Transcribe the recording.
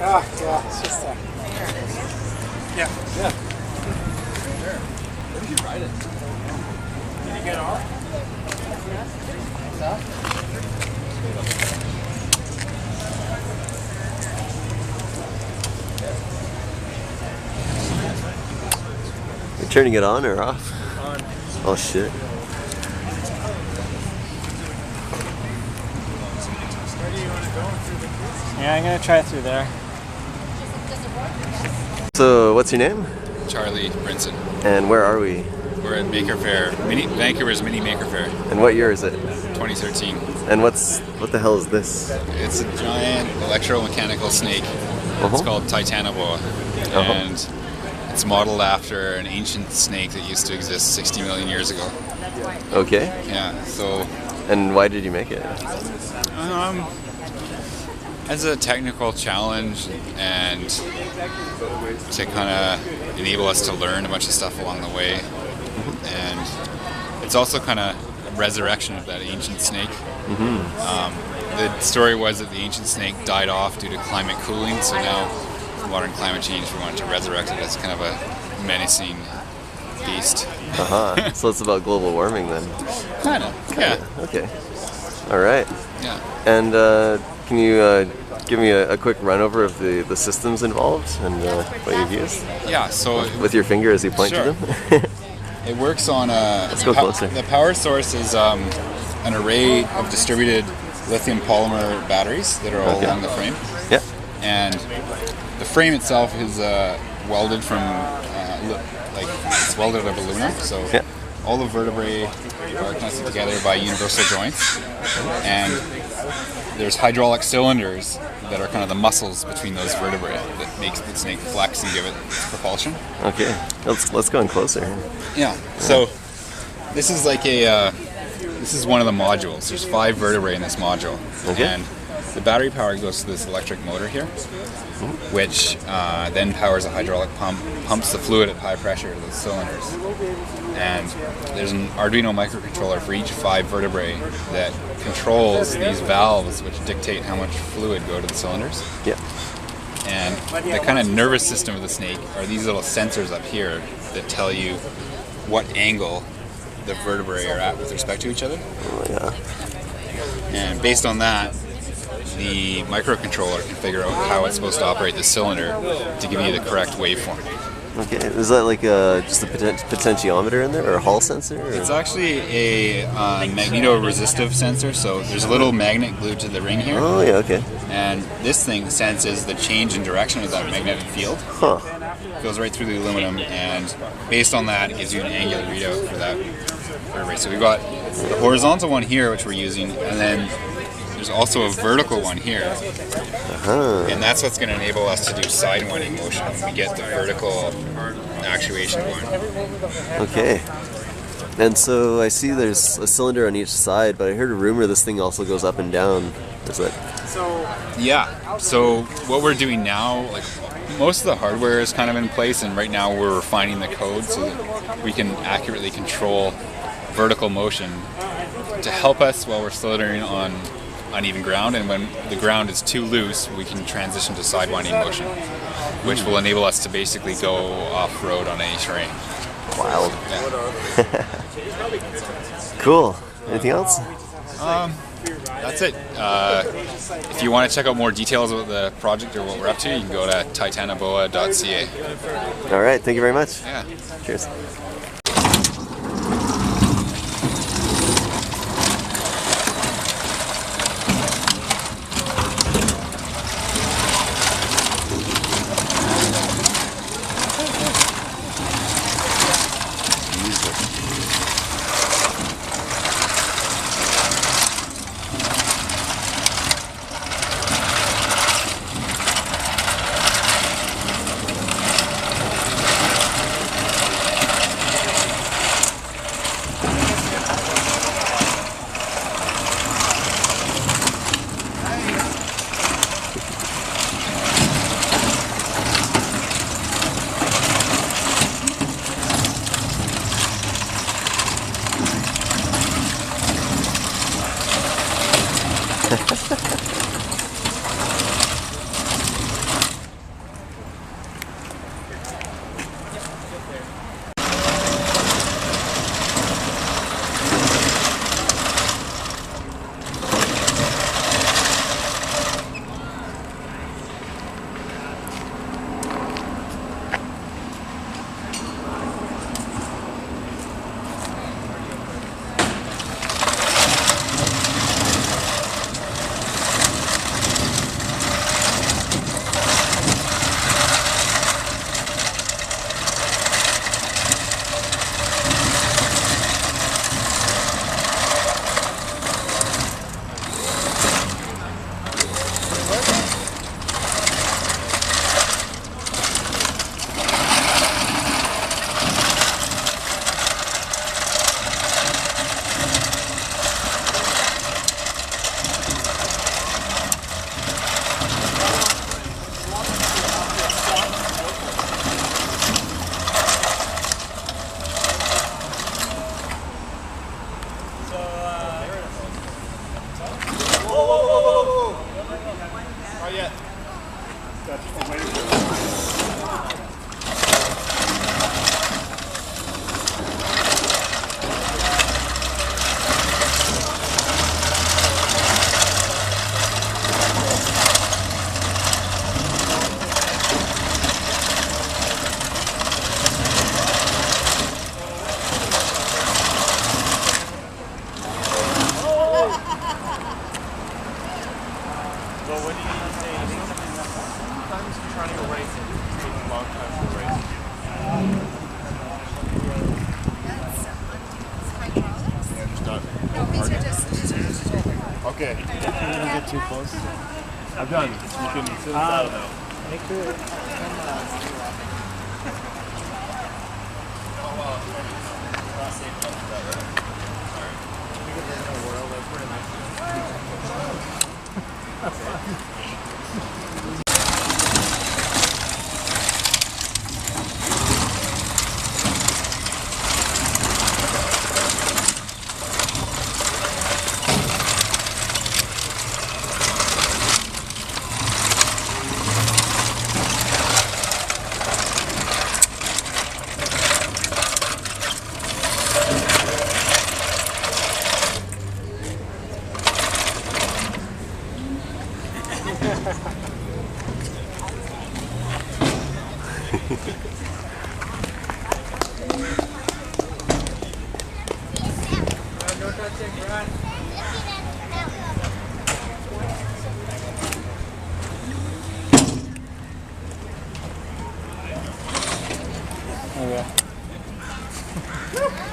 Yeah, it's just yeah. Where did you ride it? Did you get off? You're turning it on or off? On. Oh shit. Where do you want to go? Yeah, I'm gonna try it through there. So, what's your name? Charlie Brinson. And where are we? We're at Maker Faire, Vancouver's mini Maker Faire, And what year is it? 2013. And what the hell is this? It's a giant electromechanical snake. It's called Titanoboa, and it's modeled after an ancient snake that used to exist 60 million years ago. Okay. Yeah. So. And why did you make it? As a technical challenge and to kind of enable us to learn a bunch of stuff along the way. And it's also kind of a resurrection of that ancient snake. The story was that the ancient snake died off due to climate cooling, so now with modern climate change we wanted to resurrect it as kind of a menacing beast. So it's about global warming then? Kind of, yeah. Okay. Alright. Yeah. And can you give me a quick run over of the systems involved and what you've used? Yeah, so... With your finger as you point to them? It works on Let's go closer. The power source is an array of distributed lithium polymer batteries that are all along the frame. Yeah. And the frame itself is welded from, it's welded out of aluminum, so all the vertebrae are connected together by universal joints. And there's hydraulic cylinders that are kind of the muscles between those vertebrae that makes the snake flex and give it its propulsion. Okay, let's go in closer. Yeah. So this is like this is one of the modules. There's 5 vertebrae in this module, and the battery power goes to this electric motor here, which then powers a hydraulic pump, pumps the fluid at high pressure to the cylinders. And there's an Arduino microcontroller for each 5 vertebrae that controls these valves, which dictate how much fluid go to the cylinders. Yeah. And the kind of nervous system of the snake are these little sensors up here that tell you what angle the vertebrae are at with respect to each other. Oh, yeah. And based on that, the microcontroller can figure out how it's supposed to operate the cylinder to give you the correct waveform. Okay, is that like just a potentiometer in there, or a Hall sensor? Or? It's actually a magnetoresistive sensor, so there's a little magnet glued to the ring here. Oh, yeah, okay. And this thing senses the change in direction of that magnetic field. Huh. Goes right through the aluminum, and based on that, it gives you an angular readout for that vertebrae. So we've got the horizontal one here, which we're using, and then there's also a vertical one here. And that's what's going to enable us to do sidewinding motion when we get the vertical actuation going. Okay. And so I see there's a cylinder on each side, but I heard a rumor this thing also goes up and down. Is that? Yeah. So what we're doing now, like most of the hardware is kind of in place, and right now we're refining the code so that we can accurately control vertical motion to help us while we're slithering on uneven ground, and when the ground is too loose, we can transition to sidewinding motion, which will enable us to basically go off-road on any terrain. Wild. Yeah. Cool. Anything else? That's it. If you want to check out more details about the project or what we're up to, you can go to titanoboa.ca. All right. Thank you very much. Yeah. Cheers. Well, what do you say? Sometimes you're trying to go racing. It takes a long time to go racing. Yeah, just not. No, these are just. Okay. You're gonna get too close. I'm done. You can sit this out now. Make it. No touching, Brad. Okay.